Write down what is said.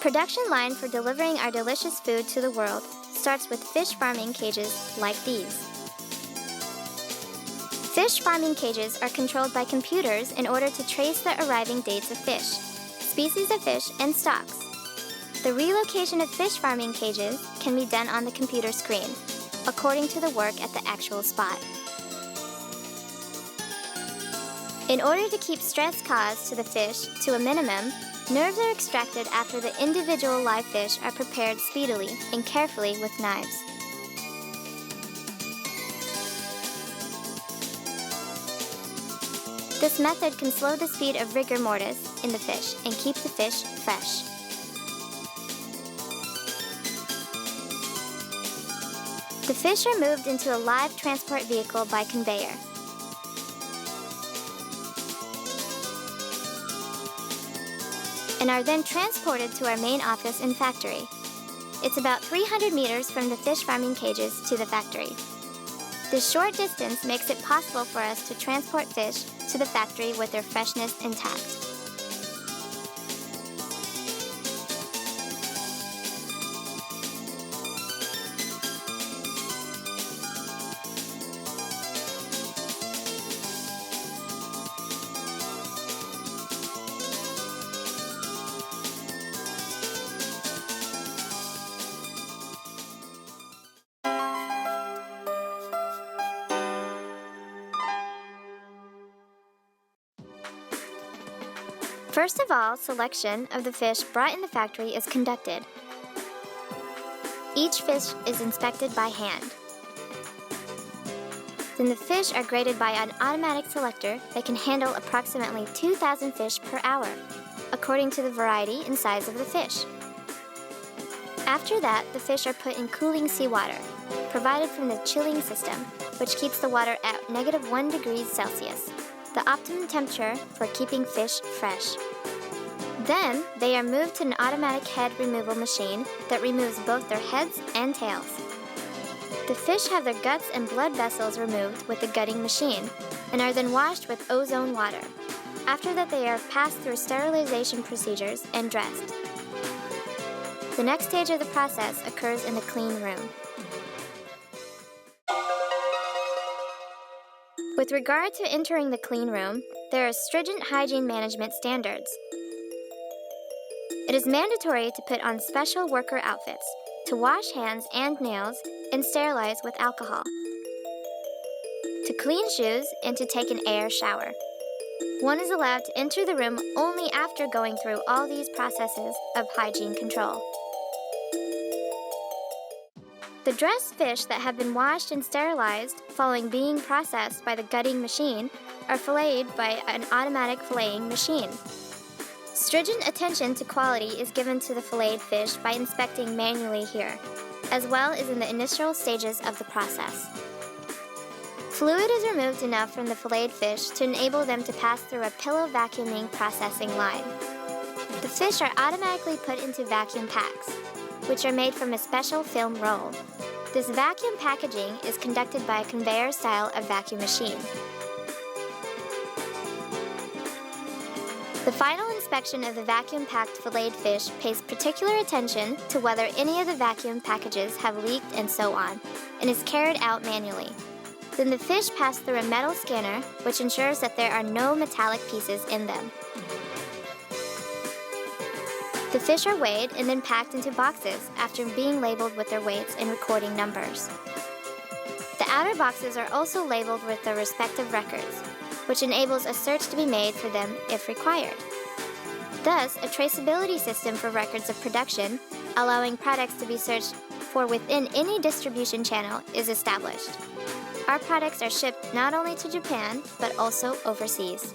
production line for delivering our delicious food to the world starts with fish farming cages like these. Fish farming cages are controlled by computers in order to trace the arriving dates of fish, species of fish, and stocks. The relocation of fish farming cages can be done on the computer screen, according to the work at the actual spot. In order to keep stress caused to the fish to a minimum, nerves are extracted after the individual live fish are prepared speedily and carefully with knives. This method can slow the speed of rigor mortis in the fish and keep the fish fresh. The fish are moved into a live transport vehicle by conveyor. And are then transported to our main office and factory. It's about 300 meters from the fish farming cages to the factory. This short distance makes it possible for us to transport fish to the factory with their freshness intact. First of all, selection of the fish brought in the factory is conducted. Each fish is inspected by hand. Then the fish are graded by an automatic selector that can handle approximately 2,000 fish per hour, according to the variety and size of the fish. After that, the fish are put in cooling seawater, provided from the chilling system, which keeps the water at -1 degrees Celsius, the optimum temperature for keeping fish fresh. Then, they are moved to an automatic head removal machine that removes both their heads and tails. The fish have their guts and blood vessels removed with the gutting machine and are then washed with ozone water. After that, they are passed through sterilization procedures and dressed. The next stage of the process occurs in the clean room. With regard to entering the clean room, there are stringent hygiene management standards. It is mandatory to put on special worker outfits, to wash hands and nails, and sterilize with alcohol, to clean shoes, and to take an air shower. One is allowed to enter the room only after going through all these processes of hygiene control. The dressed fish that have been washed and sterilized following being processed by the gutting machine are filleted by an automatic filleting machine. Stringent attention to quality is given to the filleted fish by inspecting manually here, as well as in the initial stages of the process. Fluid is removed enough from the filleted fish to enable them to pass through a pillow vacuuming processing line. The fish are automatically put into vacuum packs, which are made from a special film roll. This vacuum packaging is conducted by a conveyor style of vacuum machine. The final inspection of the vacuum-packed filleted fish pays particular attention to whether any of the vacuum packages have leaked and so on, and is carried out manually. Then the fish pass through a metal scanner, which ensures that there are no metallic pieces in them. The fish are weighed and then packed into boxes after being labeled with their weights and recording numbers. The outer boxes are also labeled with their respective records, which enables a search to be made for them if required. Thus, a traceability system for records of production, allowing products to be searched for within any distribution channel, is established. Our products are shipped not only to Japan, but also overseas.